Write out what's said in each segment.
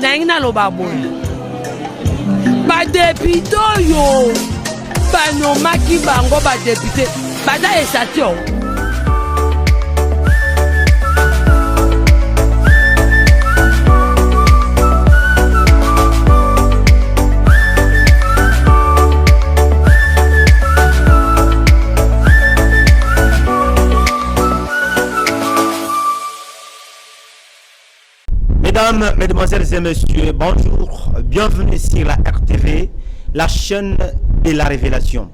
Naina lo baboy. Ba député yo. Ba no maki bango ba député. Ba da esatio. Mesdames, Mesdemoiselles et Messieurs, bonjour, bienvenue sur la RTV, la chaîne de la révélation.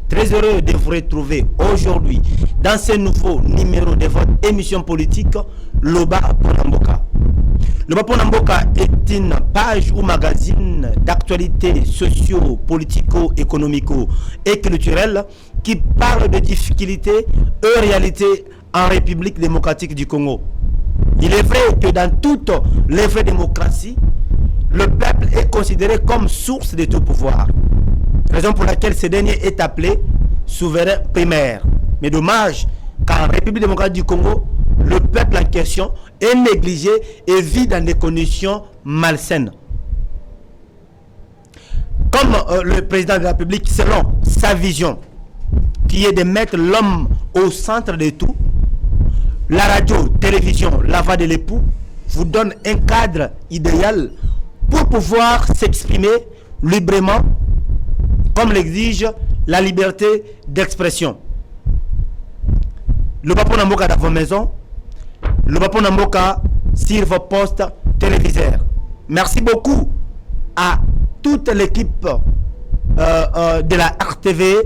Très heureux de vous retrouver aujourd'hui dans ce nouveau numéro de votre émission politique, Loba Ponamboka. Loba Ponamboka est une page ou magazine d'actualité socio-politico-économico et culturelle qui parle de difficultés et réalités en République démocratique du Congo. Il est vrai que dans toute les vraies démocraties, le peuple est considéré comme source de tout pouvoir. Raison pour laquelle ce dernier est appelé souverain primaire. Mais dommage qu'en République démocratique du Congo, le peuple en question est négligé et vit dans des conditions malsaines. Comme le président de la République, selon sa vision, qui est de mettre l'homme au centre de tout, la radio, télévision, la voix de l'époux vous donne un cadre idéal pour pouvoir s'exprimer librement, comme l'exige la liberté d'expression. Le Baponamboka dans vos maisons, le Baponamboka sur vos postes téléviseurs. Merci beaucoup à toute l'équipe de la RTV.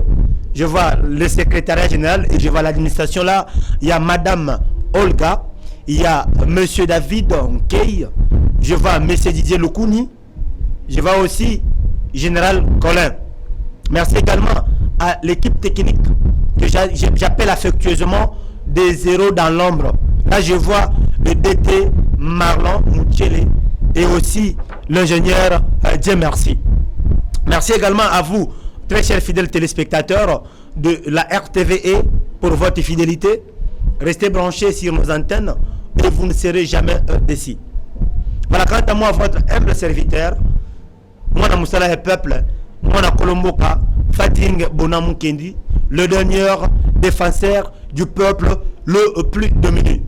Je vois le secrétariat général et je vois l'administration là. Il y a Madame Olga, il y a Monsieur David Nkei, je vois Monsieur Didier Lukuni, je vois aussi Général Colin. Merci également à l'équipe technique que j'appelle affectueusement des zéros dans l'ombre. Là je vois le DT Marlon Mouchele et aussi l'ingénieur Dieu merci. Merci également à vous, très chers fidèles téléspectateurs de la RTVE, pour votre fidélité. Restez branchés sur nos antennes et vous ne serez jamais déçus. Voilà, quant à moi, votre humble serviteur, moi, Moussala et peuple, moi, Kolomboka, Fating Bonamukendi, le dernier défenseur du peuple le plus dominé.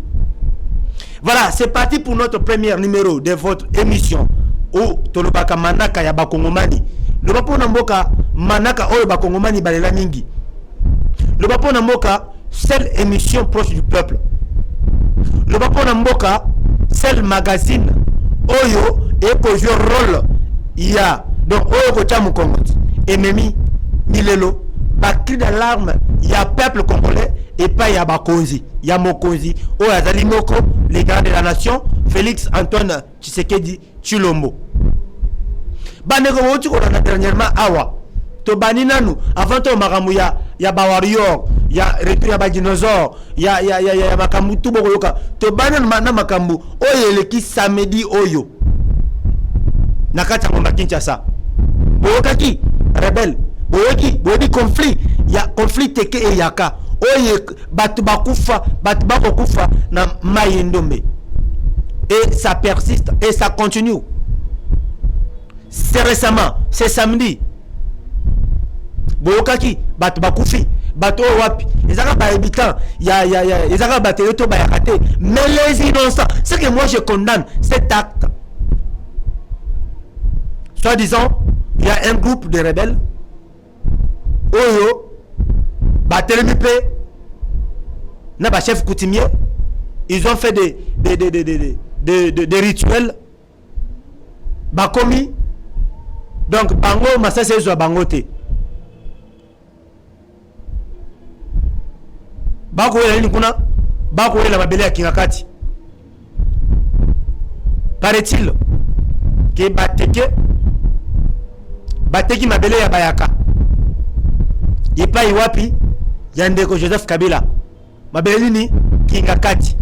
Voilà, c'est parti pour notre premier numéro de votre émission au Tolobaka Manaka ya Bakongomani. Le Bapona Mboka Manaka Oyo Bakongomani Balela Mingi. Le Bapona Mboka, seule émission proche du peuple. Le Bapona Mboka, seul magazine Oyo et pour jouer rôle. Il y a donc Oyo Kochamu Kongo et Memi Milelo. Bakri d'alarme, il y a peuple congolais et pas il y a Bakonzi. Il y a Mokonzi, Oyo Azali Moko, les gars de la nation, Félix Antoine Tshisekedi Chilombo. Banego Wotu qu'on a dernièrement Awa. To banina nous avant to maramu ya bawario ya retour ya ba dinosaure ya makambu tout bokoyoka to banana mana makambu oyo eleki samedi oyo nakata ngomba Kinshasa boyokaki rebelle boyoki conflit ya conflit teke e yaka oyo batu bakufa batu bakokufa na mayendombe et ça persiste et ça continue. C'est récemment, c'est samedi. Boyokaki batu bakufi bato wapi ezaka ba habitant ya ezaka ba teyoto ba yakate, mais les innocents, c'est que moi je condamne cet acte. Soit disant il y a un groupe de rebelles oyo ba telemipe na ba chef coutumier, ils ont fait des rituels ba commis, donc bango masase zo bangote. Bako wela nini kuna bako wela mabele ya kingakati. Paraît-il que bateki mabele ya bayaka yepa iwapi ya ndeko Joseph Kabila mabele nini kingakati.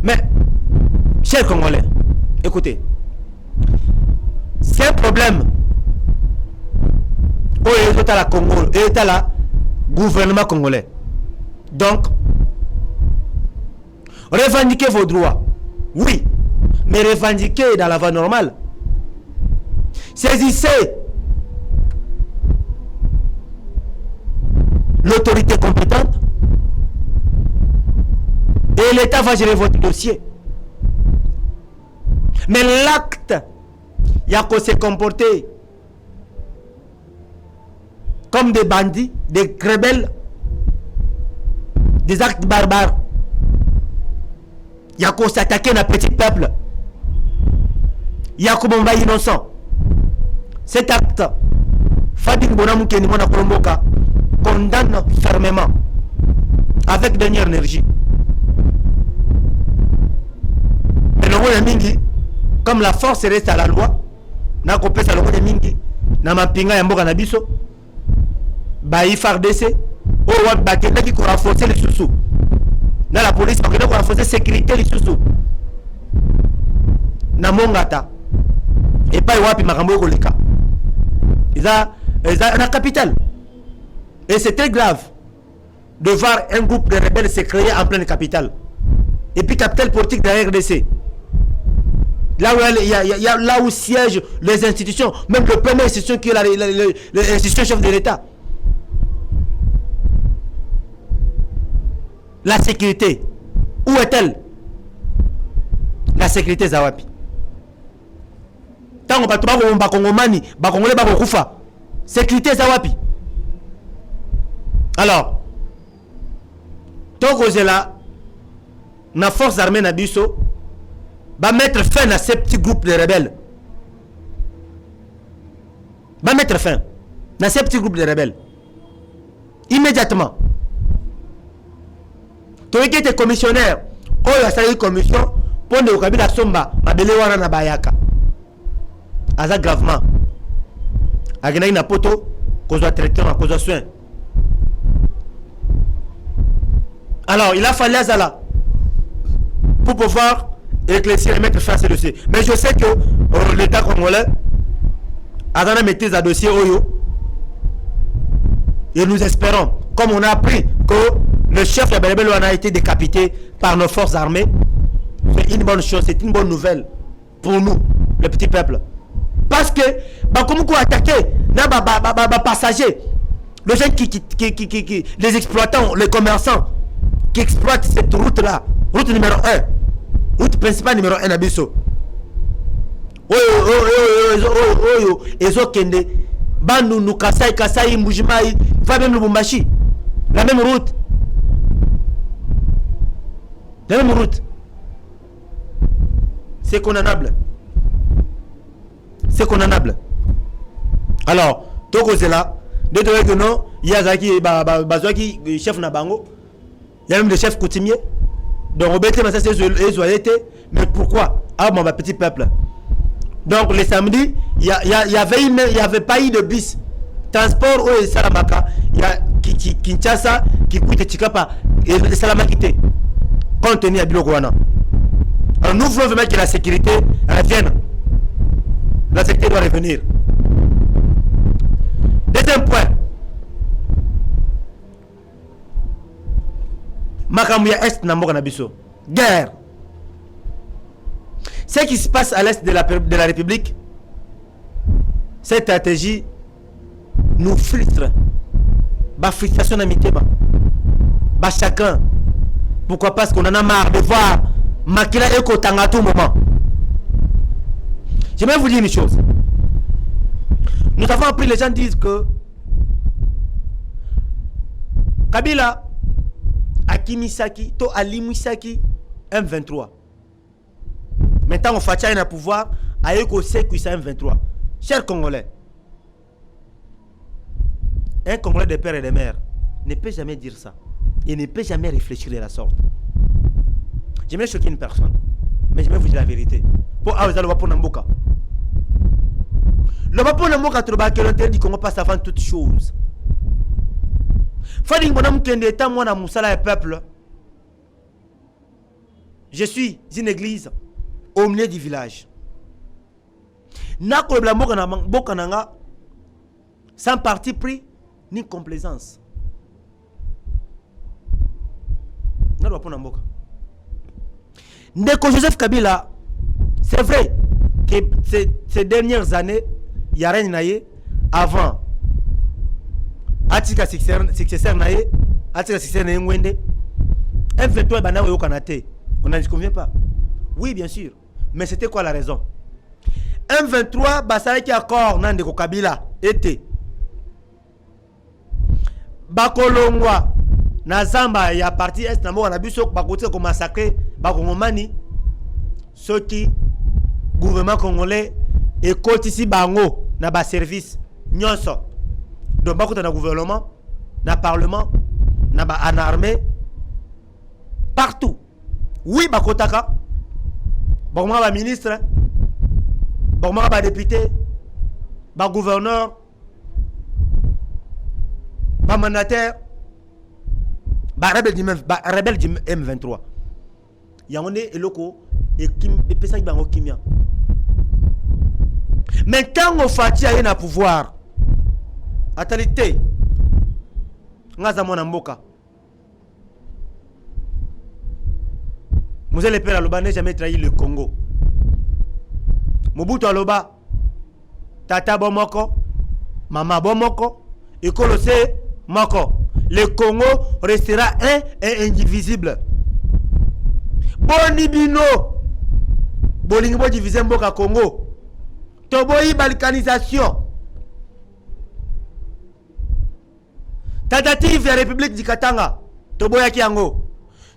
Mais chers Congolais, écoutez, c'est un problème au état la Congo et état la gouvernement congolais. Donc, revendiquez vos droits. Oui, mais revendiquez dans la voie normale. Saisissez l'autorité compétente et l'État va gérer votre dossier. Mais l'acte, il y a qu'on se comporter comme des bandits, des rebelles, des actes barbares. Il y a qu'on s'attaquer à un petit peuple. Il y a qu'on va innocent. Cet acte, Fading Bonamou Kenimona Kolomboka condamne fermement, avec dernière énergie. Mais le Mingi, comme la force reste à la loi, n'a pas pu faire le Mingi, n'a pas pu faire le Nabiso, Baï FARDC, au Wad Bakena qui a renforcé les sous-sous. Dans la police, on a renforcé la sécurité les sous-sous. N'a Mongata. Et pas Wapi Marambo Koleka. Ils ont la capitale. Et c'est très grave de voir un groupe de rebelles se créer en pleine capitale. Et puis capitale politique de la RDC. Là où, là où siègent les institutions, même le premier institution qui est l'institution chef de l'État. La sécurité, où est-elle? La sécurité Zawapi. Tant qu'on va Congomani, Congolais va Koufa. Sécurité Zawapi. Alors, tant que c'est là, la force armée Nabiso va mettre fin à ces petits groupes de rebelles. Va mettre fin à ces petits groupes de rebelles. Immédiatement. Toi qui es commissionnaire, oh il y a une commission pour le Kabila Somba, ma belle wana na bayaka. Aza gravement. Agena ina poto, cause traitement, cause soin. Alors, il a fallu Azala pour pouvoir éclaircir et mettre fin à ce dossier. Mais je sais que l'État congolais a donné maîtrise à dossier Oyo. Et nous espérons, comme on a appris que le chef de Belebelo a été décapité par nos forces armées, c'est une bonne chose, c'est une bonne nouvelle pour nous, le petit peuple. Parce que, comme on a attaqué, les passagers, les gens les exploitants, les commerçants, qui exploitent cette route-là, route numéro 1, route principale numéro 1 à Bisso. Ezokende, Bandundu, Kasai, Mbujimaï, va même Lubumbashi. La même route. La même route. C'est condamnable. C'est condamnable. Alors, Toko c'est là. De que non, Yazaki, Bazwaki, chef Nabango. Il y a même des chefs coutumiers. Donc, mais pourquoi? Ah, mon petit peuple. Donc, le samedi, il y avait pas eu de bus. Transport au Salamaka. Il y a Kinshasa qui coûte Chikapa et Salamakité. Contenu à Bilogouana. Alors, nous voulons vraiment que la sécurité revienne. La sécurité doit revenir. Deuxième point. Makamouya Est Namboka Nabiso. Guerre. Ce qui se passe à l'Est de la République, cette stratégie nous filtre. Frustration d'amitié. Chacun. Pourquoi? Parce qu'on en a marre de voir Makila Eko Tanga à tout moment. Je vais vous dire une chose. Nous avons appris, les gens disent que Kabila Akimisaki, to Alimisaki, M23. Maintenant, on fait un pouvoir, avec aussi M23. Chers Congolais, un Congolais de père et de mère ne peut jamais dire ça. Il ne peut jamais réfléchir de la sorte. J'aimerais choquer une personne, mais je vais vous dire la vérité. Pour le Wapo Namboka. Le Wapo Namboka, que l'intérêt du Congo passe avant toute chose. Je suis une église au milieu du village. Sans parti pris ni complaisance. Ndeko Joseph Kabila C'est vrai que ces dernières années, il y a rien naïe avant. Atika successeur naïe, Atika successeur naïe Mwende. M23 est banal au Canada. On n'en convient pas. Oui, bien sûr. Mais c'était quoi la raison? M23, Basale qui accord Nande Kabila était. Bakolongwa, Nazamba, il y a parti est na mona biso bakote ko massacrer bakongomani. Ceux qui gouvernement congolais et ici bango na ba service nyonso. Donc bakota na gouvernement, na parlement, na ba en armée partout. Oui, bakotaka. Bakoma ba ministre, bakoma ba député, ba gouverneur, ba mandataire, ba rebelle du M23. Yangone eloko et kim et pesa bango kimia. Mais quand on fati a na pouvoir, atalité, ngaza mona mboka. Moselle Père Aloba n'a jamais trahi le Congo. Mobutu Aloba, Tata Bomoko, Mama Bomoko, et Kolose Moko. Le Congo restera un et indivisible. Bonibino, Bolingbo divisé Mboka Congo. Toboyi balkanisation. Tentative de la République du Katanga. Toboyaki Yango.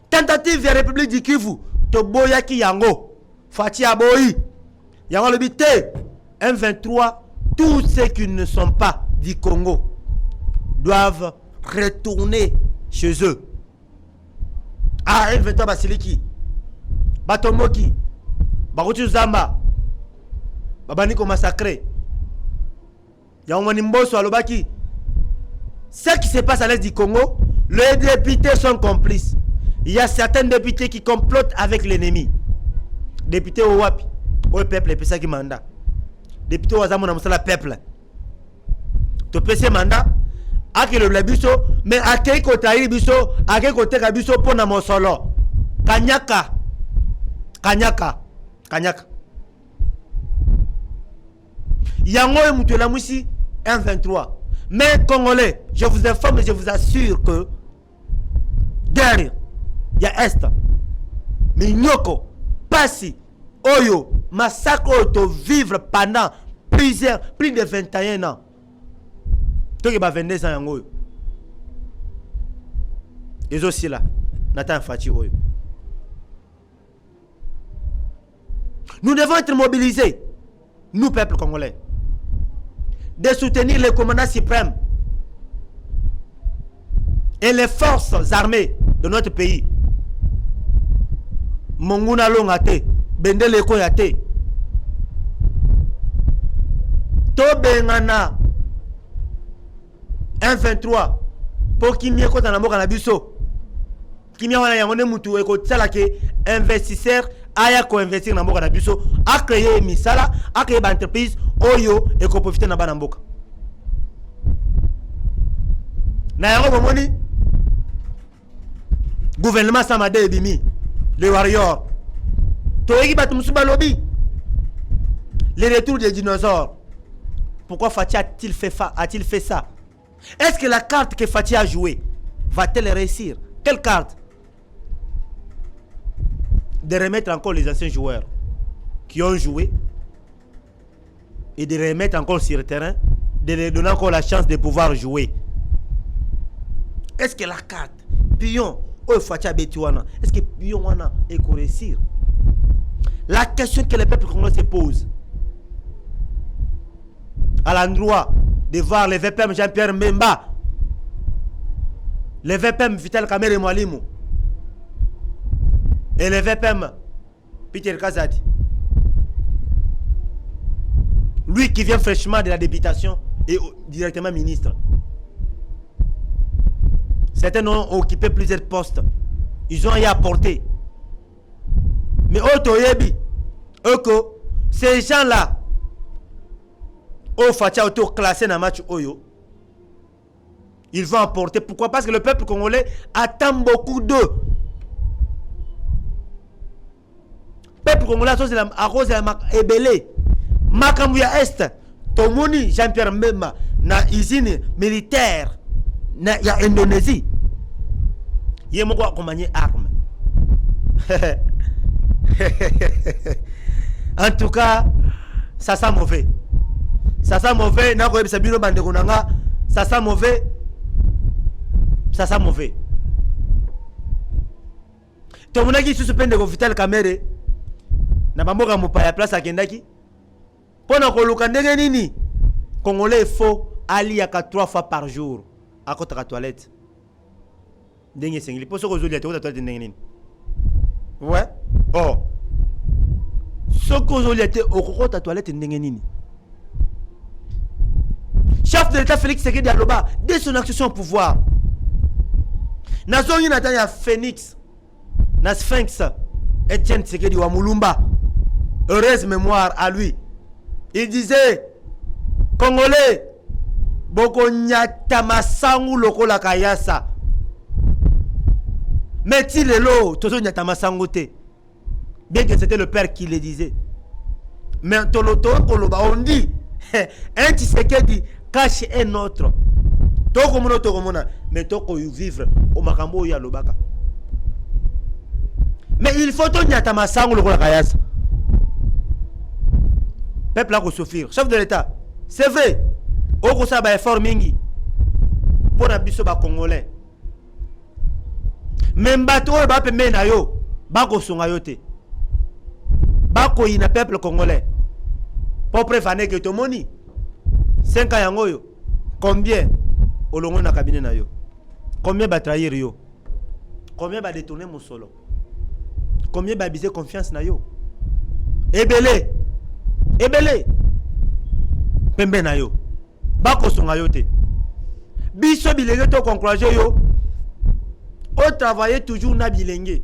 Tentative de la République du Kivu. Toboyaki Yango. Fati Aboyi. Yango le bité. M23. Tous ceux qui ne sont pas du Congo doivent retourner chez eux. Ah, M23 Basiliki. Batomoki. Barutu Zamba. Babaniko massacré. Yango Nimboso Alobaki. Ce qui se passe à l'est du Congo, les députés sont complices. Il y a certains députés qui complotent avec l'ennemi. Députés au WAPI, au peuple, et ça qui mandat. Députés au Azamou Namsala peuple. Tu peux ce mandat, à qui le biso, mais à quel côté il biso, à quel côté il biso pour na solo. Kanyaka. Kanyaka. Kanyaka. Yango et Moutoulamousi, 1-23. Mais Congolais, je vous informe et je vous assure que derrière, il y a Est. Mais Nyoko, Passi, Oyo, massacre auto vivre pendant plus de 21 ans. Toi qui vas 22 ans en Oyo. Et aussi là, Nathan Fati Oyo. Nous devons être mobilisés, nous peuple congolais, de soutenir les commandants suprêmes et les forces armées de notre pays. Monguna Longate, Bendele Koyate, Tobengana, 1-23, pour qui m'y écoute en amour à biso, qui m'y a yamone mutu écoute ça là que investisseur aya ko investir na mboka na biso, a créé misala, a créé entreprise oyo et ko profiter na bana mboka. Na yango bomoni gouvernement Samade Ebimi, le warrior. Toyeki batu musuba lobby. Le retour des dinosaures. Pourquoi Fati a-t-il fait ça? Est-ce que la carte que Fati a jouée va-t-elle réussir? Quelle carte? De remettre encore les anciens joueurs qui ont joué et de les remettre encore sur le terrain, de leur donner encore la chance de pouvoir jouer. Est-ce que la carte Pion est-ce que Pion wana est réussir? La question que le peuple congolais se pose à l'endroit de voir les VPM Jean-Pierre Mbemba, les VPM Vital Kamerhe Mwalimu et les VPM Peter Kazadi, lui qui vient fraîchement de la députation et directement ministre. Certains ont occupé plusieurs postes. Ils ont y apporté. Mais ces gens-là, au Fatia auto classé dans le match Oyo, ils vont apporter. Pourquoi? Parce que le peuple congolais attend beaucoup d'eux. peuple congolais à cause de la ebele makambu ya est tomoni Jean-Pierre Mbemba na usine militaire na ya Indonésie ye moko akomanye arme. En tout cas ça sent mauvais, ça sent mauvais. Na ko yebisa bino bande konanga, ça sent mauvais, ça sent mauvais. Tomonaki sous pende ko Vital Kamerhe na bamoka mopaya place akendaki pona ko luka ndenge nini congolais faux aliaka 3 fois par jour à côté de la toilette ndenge sengili poso ko zoli ata toilette ndenge nini. Ouais, oh soko zoli ata okoko ta toilette ndenge nini. Chef de l'État Félix Tshisekedi aloba dès son accession au pouvoir nazongi nata ya Phoenix na Sphinx Etienne Tshisekedi wa Mulumba, heureuse mémoire à lui. Il disait Congolais boko nyata masangu lokola kayasa mais ti lelo tozo nyata masangu te, bien que c'était le père qui le disait. Mais toloto koloba on dit un Tshisekedi cache un autre. Toko mona mais toko vivre au makambo ya lobaka. Mais il faut to nyata masangu lokola kayasa. Peuple a ko souffrir. Chef de l'État, c'est vrai. Oko sa ba effort mingi pour na biso ba congolais. Même bato ba pe mena yo, ba ko songa yo te. Ba ko ina peuple congolais. Pour prévenir que to moni 5 ans yango yo. Combien olongo na cabinet na yo? Combien ba trahir yo? Combien ba détourner mon solo? Combien ba biser confiance na yo? Ebele pembe na yo bako songa yo te biso bilenge to encourager yo au travailler toujours na bilenge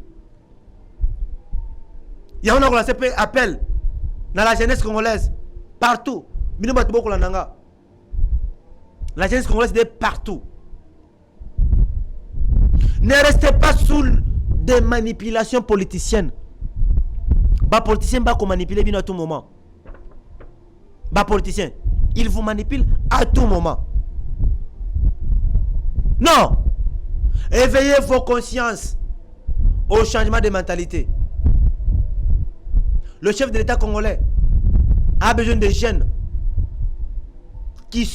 ya on a lancé appel dans la jeunesse congolaise partout bino bato boko landanga la jeunesse congolaise est partout. Ne restez pas sous des manipulations politiciennes. Ba politicien ba ko manipuler bino à tout moment. Bah politicien, il vous manipule à tout moment. Non. Éveillez vos consciences au changement de mentalité. Le chef de l'État congolais a besoin de jeunes qui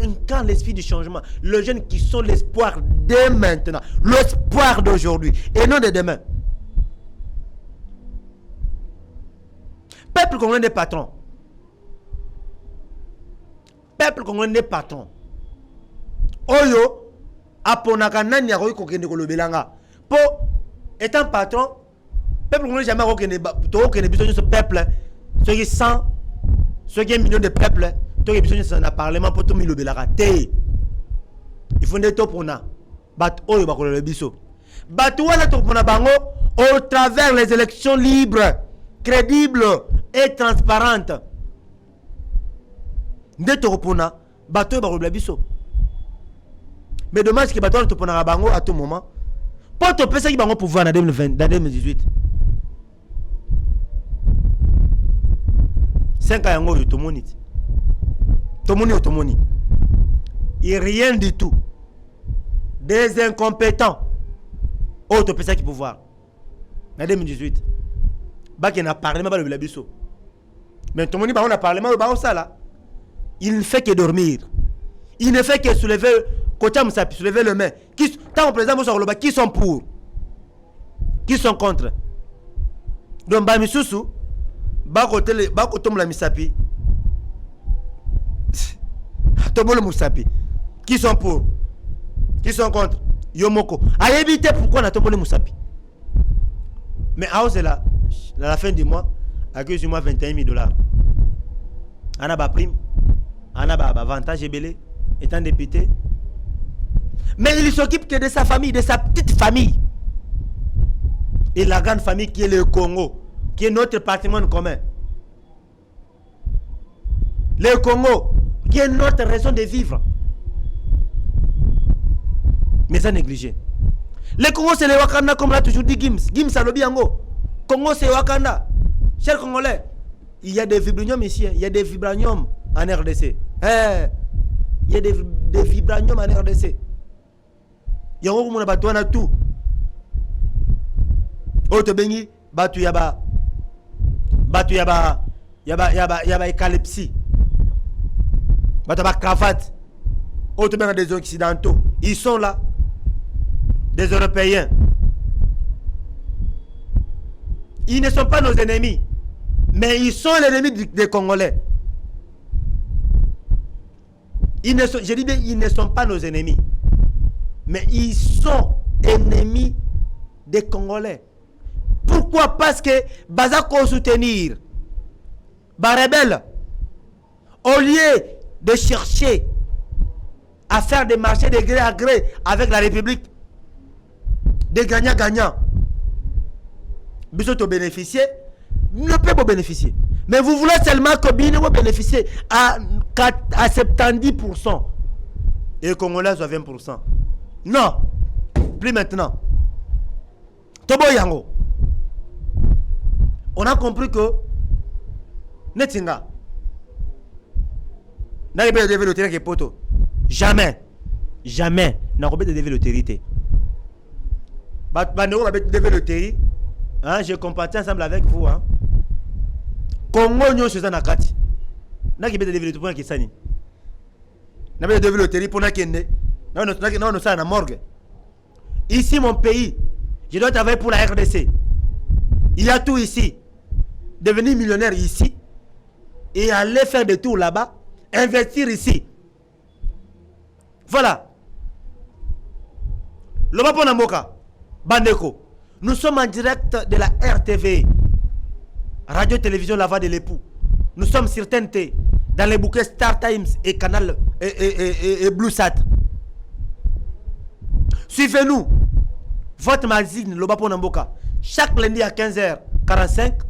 incarnent l'esprit du changement. Les jeunes qui sont l'espoir dès maintenant, l'espoir d'aujourd'hui et non de demain. Peuple congolais des patrons. Peuple congolais des patrons. Oyo aponaka nani ya ko kende ko lobelanga. Po étant patron, peuple congolais jamais ko kende biso ce peuple, ceux qui 100, ceux qui millions de peuple, to biso dans le parlement pour tout mi lobelaka té. Il faut des topona. Bat oyo ba ko le biso. Bat wana topona bango au travers les élections libres, crédibles et transparentes. Nde topona bato ba ko le biso. Mais dommage que bato topona bango à tout moment. Pour te penser qui bango pouvoir en 2020, dans 2018. 5 ans yango yo tomoni. Tomoni. Et rien du tout. Des incompétents. Oh, tu penses qui pouvoir. En 2018. Bah qui n'a parlé pas le biso. Mais tout le monde a parlé de ça là. Il ne fait que dormir. Il ne fait que soulever soulever le main. Tant au président qui sont pour, qui sont contre. Donc ba misusu ba côté la misapi. Tomolo musapi. Qui sont pour, qui sont contre. Yomoko. A éviter pourquoi on a tombolé musapi. Mais à la fin du mois, accuse-moi $21,000. On a ba prime, on a ba avantage belé, étant député. Mais il s'occupe que de sa famille, de sa petite famille. Et la grande famille qui est le Congo, qui est notre patrimoine commun. Le Congo, qui est notre raison de vivre. Mais ça négligé. Le Congo, c'est le Wakanda, comme l'a toujours dit Gims. Gims a le biango. Congo c'est Wakanda. Chers Congolais, il y a des vibraniums ici, il y a des vibraniums en RDC. Il y a des vibraniums en RDC. Il y a un bateau à tout. Autre bengi, batu yaba écalepsie. Batu yaba cravate. Autre bengi des occidentaux. Ils sont là. Des Européens. Ils ne sont pas nos ennemis. Mais ils sont les ennemis des Congolais. Je dis bien, ils ne sont pas nos ennemis. Mais ils sont ennemis des Congolais. Pourquoi? Parce que Bazako soutenir Barebel, au lieu de chercher à faire des marchés de gré à gré avec la République, des gagnants-gagnants, Bissoto bénéficier, ne peut pas bénéficier. Mais vous voulez seulement que Bino bénéficier à 70% et les Congolais à 20%. Non, plus maintenant. Tobo Yango. On a compris que Netinga n'a pas de l'autorité qui poto. Jamais n'a pas de l'autorité. Bandeko va de l'autorité. Je compatis ensemble avec vous. Congo nyo chez Nakati. N'a pas de l'autorité pour qui sani. N'a pas de l'autorité pour nakende. Non, ça na morgue. Ici mon pays, je dois travailler pour la RDC. Il y a tout ici. Devenir millionnaire ici et aller faire des tours là-bas, investir ici. Voilà. Le Bapo Namboka, Bandeko, nous sommes en direct de la RTV, Radio-Télévision La Voix de l'époux. Nous sommes sur TNT, dans les bouquets Star Times et Canal et BlueSat. Suivez-nous, votre magazine Le Bapo Namboka, chaque lundi à 15h45.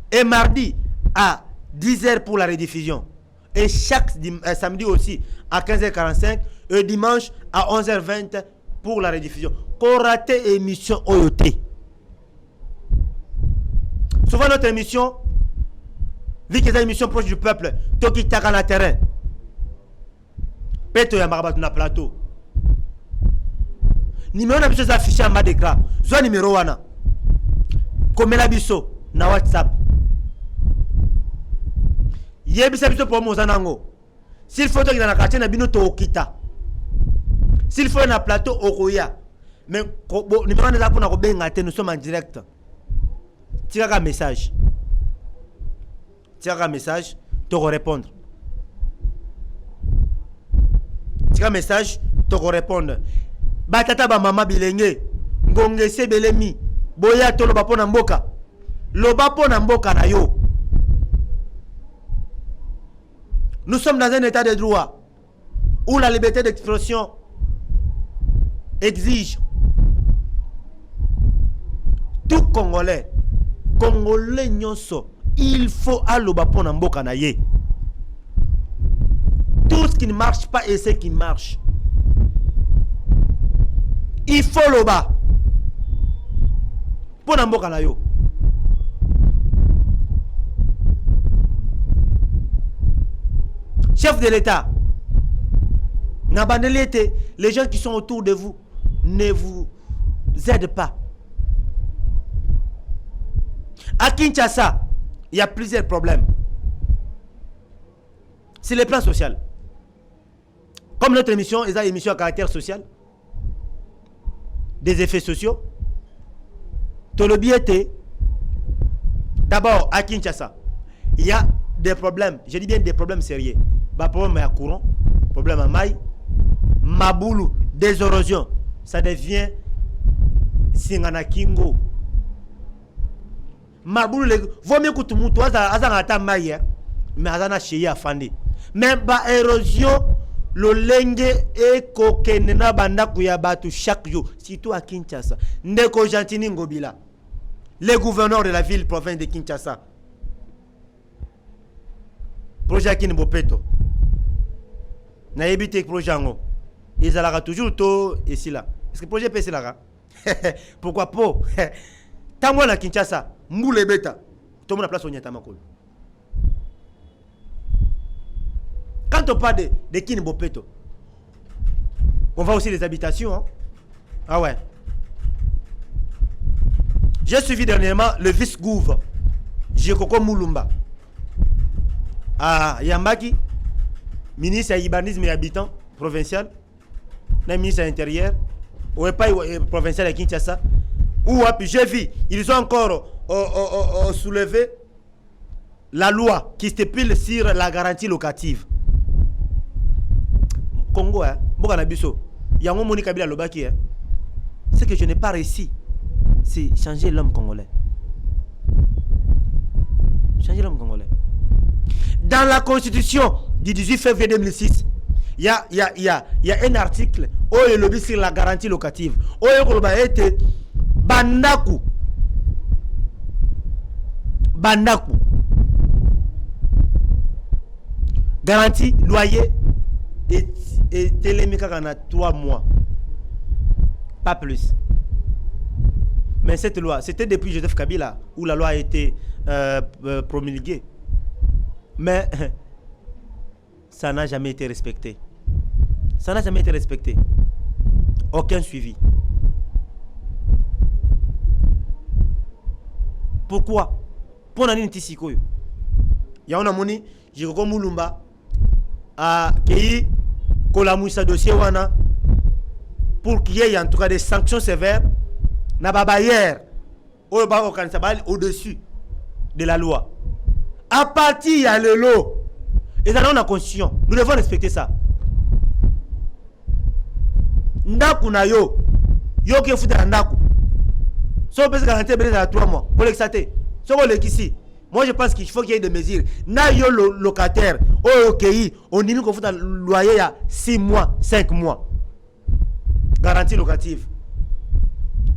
Et mardi à 10h pour la rediffusion. Et chaque samedi aussi à 15h45. Et dimanche à 11h20 pour la rediffusion. Pour rater émission OYOT. Souvent notre émission, vu que c'est une émission proche du peuple, Toki Taka na terrain. Peto ya Marabat na plateau. Numéro na biso affiché en bas d'écran. Zo numéro wana. Komela biso na WhatsApp. Yebisa biso pour mozanango. S'il faut que dans la quartier na bino to okita. S'il faut na plateau okoya. Mais numéro na pour na ko benga te, nous sommes en direct. Tira un message. Tira un message, te répondre. Tira un message, te répondre. Batata ba mama bilenge. Ngongese belemi. Boya to loba pona mboka. Loba pona mboka na yo. Nous sommes dans un état de droit où la liberté d'expression exige tout Congolais, nyonso, il faut aloba pona mboka na ye. Tout ce qui ne marche pas et ce qui marche, il faut loba pona mboka na yo. Chef de l'État, les gens qui sont autour de vous ne vous aident pas. À Kinshasa, il y a plusieurs problèmes. C'est le plan social. Comme notre émission, il y a une émission à caractère social, des effets sociaux. D'abord, à Kinshasa, il y a des problèmes, je dis bien des problèmes sérieux. Problème à courant, problème à maille, maboulou, des érosions. Ça devient Singana Kingo. Maboulou, vaut mieux que tout le monde soit maille, mais azana chez Fandi. Mais ba érosion, le lenge et kokenena banda kuyabatu chaque jour, surtout à Kinshasa. Ndeko Jantini Ngobila, le gouverneur de la ville province de Kinshasa. Projet Kini Bopeto. Na évité projet ngo. Ils allaient toujours tôt ici là. Est-ce que le projet PC là? Pourquoi pas? Tango na Kinshasa, Mboule Beta, tout le monde a place au Nyatamakolo. Quand on parle de Kinbopeto, on voit aussi les habitations. Hein? Ah ouais. J'ai suivi dernièrement le vice-gouv, Jekoko Moulumba. À Yambaki, ministre à urbanisme et habitant provincial, ministre à l'intérieur, ou pas provincial à Kinshasa. Où j'ai vu, ils ont encore soulevé la loi qui stipule sur la garantie locative. Congo, hein, Boganabiso, Yango Moni Kabila Lobaki, ce que je n'ai pas réussi, c'est changer l'homme congolais. Changer l'homme congolais. Dans la constitution du 18 février 2006, il y a un article où il lobby sur la garantie locative. Où il a été Bandaku. Garantie loyer et télémica en a 3 mois. Pas plus. Mais cette loi, c'était depuis Joseph Kabila où la loi a été promulguée. Mais ça n'a jamais été respecté. Ça n'a jamais été respecté. Aucun suivi. Pourquoi? Pour nani ntisiko yo. Ya on a moni Jekoko Moulumba a kei kolamuisa dossier wana pour qu'il y ait en tout cas des sanctions sévères na babayère au-dessus de la loi. À partir ya le lot, et ça on a conscience. Nous devons respecter ça. Ndaku na yo qui est foutu à Ndaku. Si on peut se garantir à 3 mois pour l'exater. Si on le ici, moi je pense qu'il faut qu'il y ait des mesures. Na yo locataire, on dit qu'on fout un loyer à 6 mois, 5 mois. Garantie locative.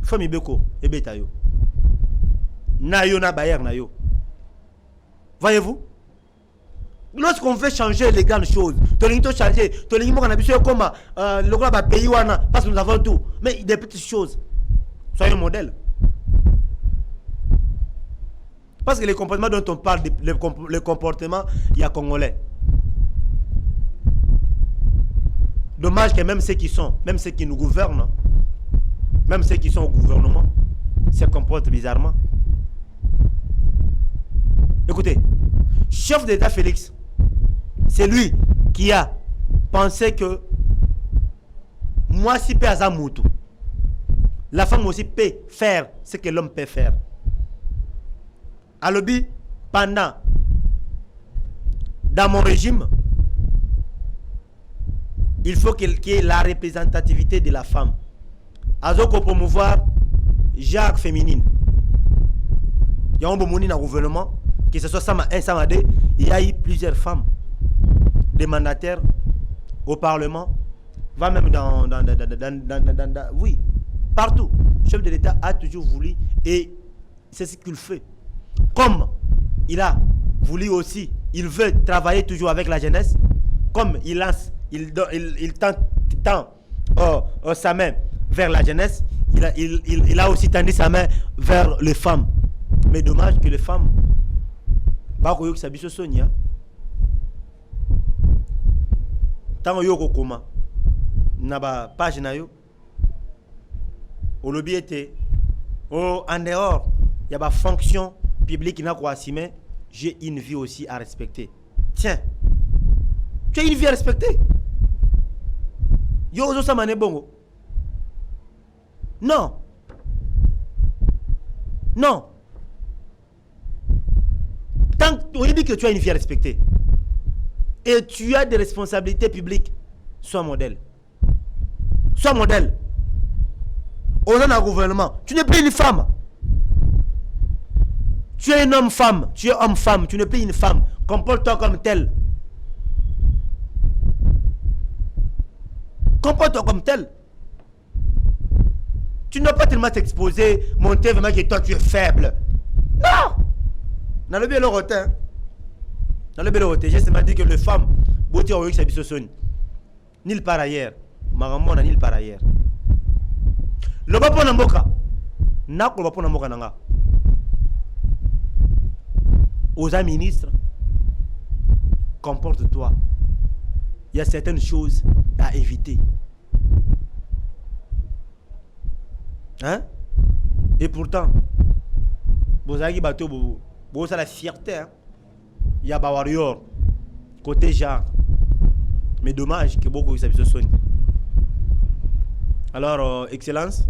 Famille Beko et Beta yo. Na yo na bayer na yo. Voyez-vous? Lorsqu'on veut changer les grandes choses, changer, comme le groupe a payé parce que nous avons tout. Mais des petites choses. Soyons modèles. Parce que les comportements dont on parle, le comportement, il y a Congolais. Dommage que même ceux qui nous gouvernent, même ceux qui sont au gouvernement, se comportent bizarrement. Écoutez, chef d'État Félix, c'est lui qui a pensé que moi si peut à Moutou, la femme aussi peut faire ce que l'homme peut faire. À l'objet, pendant, dans mon régime, il faut qu'il y ait la représentativité de la femme. Azoko promouvoir Jacques féminine. Il y a un bon dans le gouvernement, que ce soit Sama 1, Sama 2, il y a eu plusieurs femmes, des mandataires au Parlement, va même dans oui, partout. Le chef de l'État a toujours voulu et c'est ce qu'il fait. Comme il a voulu aussi, il veut travailler toujours avec la jeunesse, comme il lance, il tend sa main vers la jeunesse, il a aussi tendu sa main vers les femmes. Mais dommage que les femmes, tant que yo koma na ba page na yo au lobby était en dehors il y a ba fonction publique qui n'a quoi assumer, j'ai une vie aussi à respecter. Tiens, tu as une vie à respecter. Yo ozo samane bongo. Non. Non. Tant qu'on dit que tu as une vie à respecter et tu as des responsabilités publiques, sois modèle. Sois modèle. On a un gouvernement. Tu n'es plus une femme. Tu es un homme-femme. Tu es homme-femme. Tu n'es plus une femme. Comporte-toi comme tel. Comporte-toi comme tel. Tu ne dois pas tellement t'exposer, monter vraiment que toi tu es faible. Non! Dans le bel rotin. Dans le bel rotin, j'ai seulement dit que les femmes, beauté au ça bisosone. Nil par ailleurs. Maramon nil par ailleurs. Le bapon na mboka. Na ko bapon na mboka nanga. aux ministres, comporte-toi. Il y a certaines choses à éviter. Hein? Et pourtant, vous avez la fierté. Hein? Il y a des warriors côté genre. Mais dommage que beaucoup de soignent. Alors, Excellence.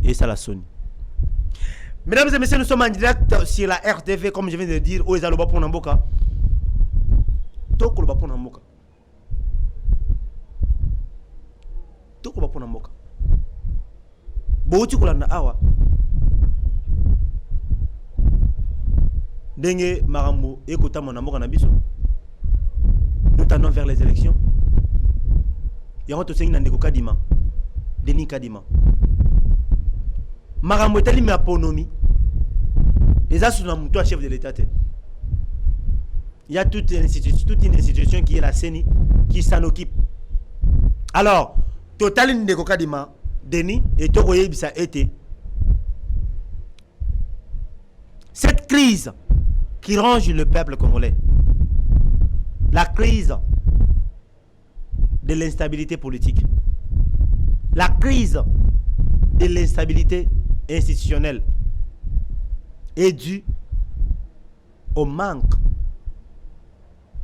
Et ça la sonne. Mesdames et messieurs, nous sommes en direct sur la RTV, comme je viens de le dire, au Ezaloba pour Namboka. Toko Loba pour Namboka. Toko Loba pour Namboka. Bouti Kolanda Awa. Dengue Marambo, écoutez mon Namboka Nabiso. Nous tendons vers les élections. Il y a un autre Ndeko Kadima. Denis Kadima. Marambo est allé aponomie. Les assurants toi chef de l'État. Il y a toute une institution qui est la CENI qui s'en occupe. Alors, total de Kokadima, Denis et Togoye Bisa été. Cette crise qui ronge le peuple congolais, la crise de l'instabilité politique, la crise de l'instabilité institutionnelle est due au manque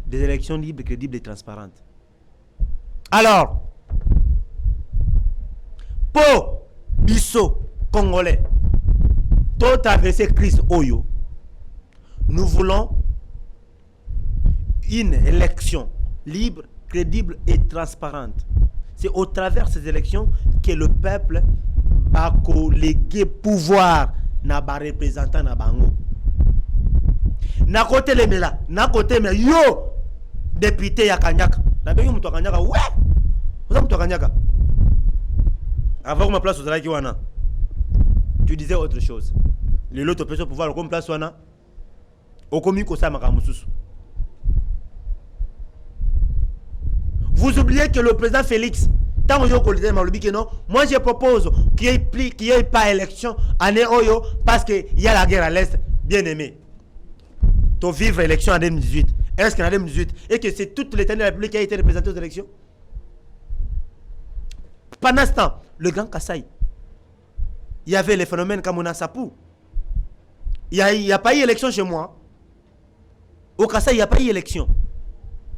des élections libres, crédibles et transparentes. Alors, pour Bisso Congolais, tout traverser crise Oyo, nous voulons une élection libre, crédible et transparente. C'est au travers de ces élections que le peuple va colléguer pouvoir na ba représentant na bango. Na côté les mela, na côté mais yo député ya Kanyaka. Na bengi muto Kanyaka, ouais. Vous muto Kanyaka. Avant ma place au Zalaki wana. Tu disais autre chose. Les autres personnes pouvoir comme place wana. Okomi ko sa makamususu. Vous oubliez que le président Félix, tant que non, moi je propose qu'il n'y ait pas élection année Oyo parce qu'il y a la guerre à l'Est, bien aimé. Tu vivre élection en 2018. Est-ce qu'en 2018 et que c'est toute l'État de la République qui a été représentée aux élections? Pendant ce temps, le Grand Kassai, il y avait les phénomènes comme on a Sapou. Il n'y a pas eu élection chez moi. Au Kassai, il n'y a pas eu élection.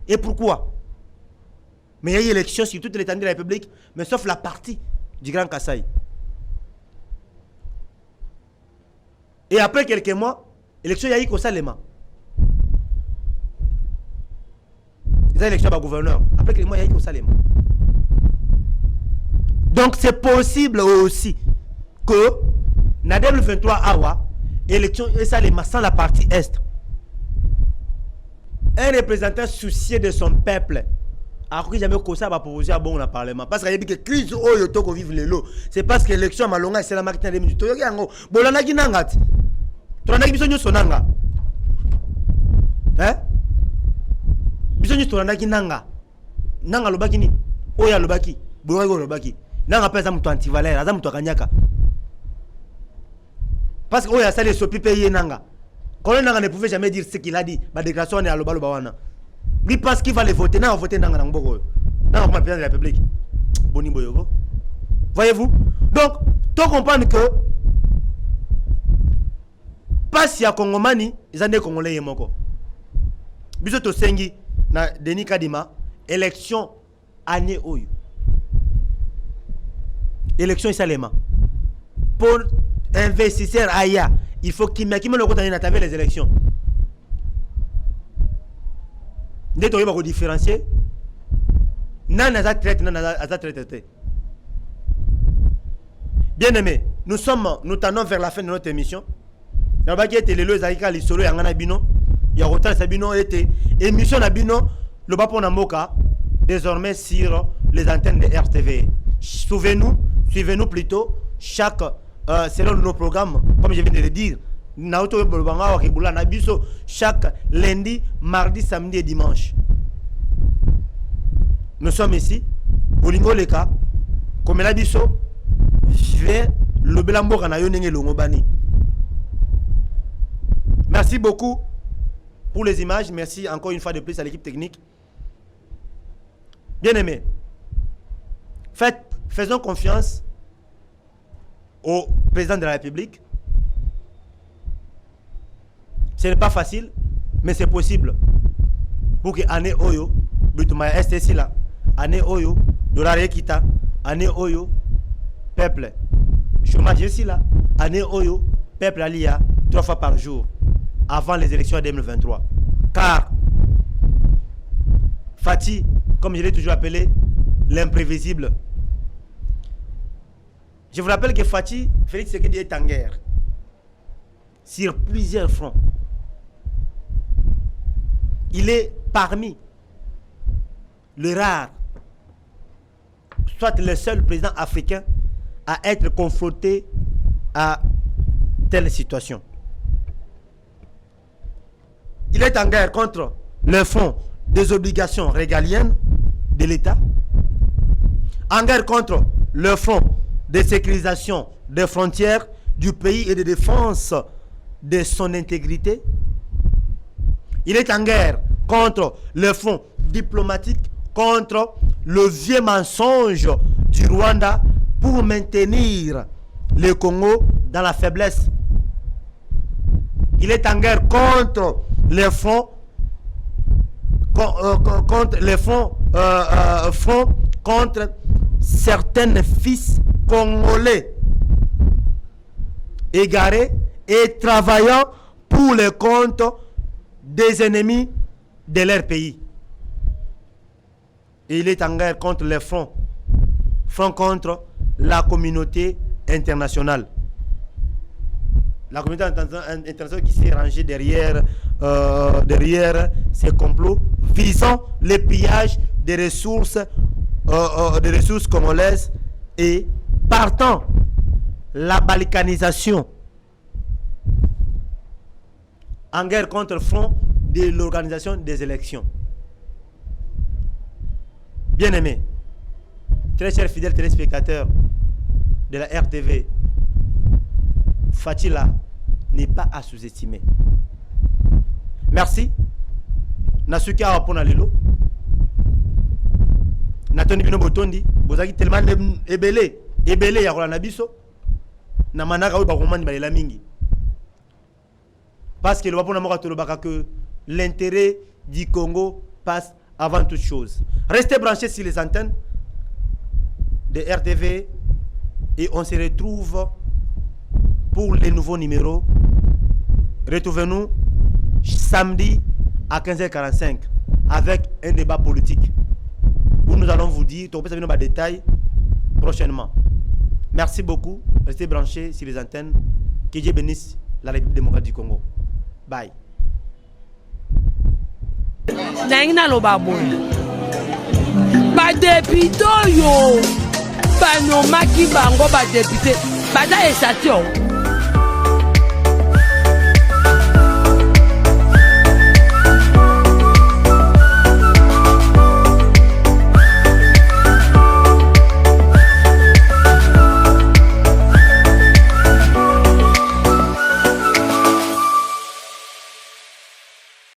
Et pourquoi? Mais il y a eu élection sur toute l'étendue de la République, mais sauf la partie du Grand Kassai. Et après quelques mois, l'élection, il y a eu qu'au Salema. Il y a eu l'élection par gouverneur. Après quelques mois, il y a eu qu'au Salema. Donc c'est possible aussi que, dans 2023, Awa, élection et Salema sans la partie Est, un représentant soucieux de son peuple, après jamais que ça va proposer à bon le parlement parce qu'il y a que crise oyo toko vivre le lot, c'est parce que l'élection malonga c'est la marketing de minutes yango bolana kinangati tona ki bisonyo sonanga bisonyo tona kinanga nanga lobaki ni oya lobaki boyo lobaki nanga pesa mtu antivalère aza mtu akanyaka parce que oya sale sopi payer nanga quand nanga ne pouvait jamais dire ce qu'il a dit ba déclaration à loba wana. Lui parce qu'il va les voter, non, voter dans le président de la République. Boni Boyogo. Voyez-vous? Donc, tu comprends que pas si à Congomani, ils ont des Congolais et Moko. Bisoto Sengi, na Denis Kadima, élection année Oyo. Élection Salema. Pour investisseur Aya, il faut qu'il me le compte à les élections. Dès que tu vas différencier, nan a traité, nan a traité. Bien aimé, nous tendons vers la fin de notre émission. Dans le était le Zaïka, les solo, Yangana Bino, Yarotan Sabino était émission Nabino, le Bapon Namoka, désormais sur les antennes de RTV. Suivez-nous plutôt, selon nos programmes, comme je viens de le dire. Chaque lundi, mardi, samedi et dimanche. Nous sommes ici, au Lingo Leka, comme la biso, vers le belambo kana yo nenge longo bani. Merci beaucoup pour les images. Merci encore une fois de plus à l'équipe technique. Bien aimé, faisons confiance au président de la République. Ce n'est pas facile, mais c'est possible. Pour que année oyo, Butumaya STC là, année oyo, dollar kita, année oyo, peuple, chômage ici là, année oyo, peuple alia 3 fois par jour, avant les élections de 2023. Car Fati, comme je l'ai toujours appelé, l'imprévisible. Je vous rappelle que Fati, Félix Tshisekedi est en guerre sur plusieurs fronts. Il est parmi le rare, soit le seul président africain à être confronté à telle situation. Il est en guerre contre le fonds des obligations régaliennes de l'État, en guerre contre le fonds de sécurisation des frontières du pays et de défense de son intégrité. Il est en guerre contre le fonds diplomatique, contre le vieux mensonge du Rwanda pour maintenir le Congo dans la faiblesse. Il est en guerre contre les fonds contre certains fils congolais égarés et travaillant pour le compte des ennemis de leur pays. Et il est en guerre contre les fonds contre la communauté internationale. La communauté internationale qui s'est rangée derrière ces complots visant le pillage des ressources congolaises et partant la balkanisation. En guerre contre le front de l'organisation des élections. Bien aimés, très chers fidèles téléspectateurs de la RTV, Fatila n'est pas à sous-estimer. Merci. Nasuki awa pona lelo. Natoni bino botondi, bozaki tellement ebele ya kolana biso. Na manaka oyo bakomandi balela mingi. Parce que le Wapona Moka Tolobaka que l'intérêt du Congo passe avant toute chose. Restez branchés sur les antennes de RTV et on se retrouve pour les nouveaux numéros. Retrouvez-nous samedi à 15h45 avec un débat politique où nous allons vous dire, on peut savoir nos détails prochainement. Merci beaucoup. Restez branchés sur les antennes. Que Dieu bénisse la République démocratique du Congo. Bye. Naina lo baboy. Ba député yo. Ba no maki bango ba député. Ba da esatio.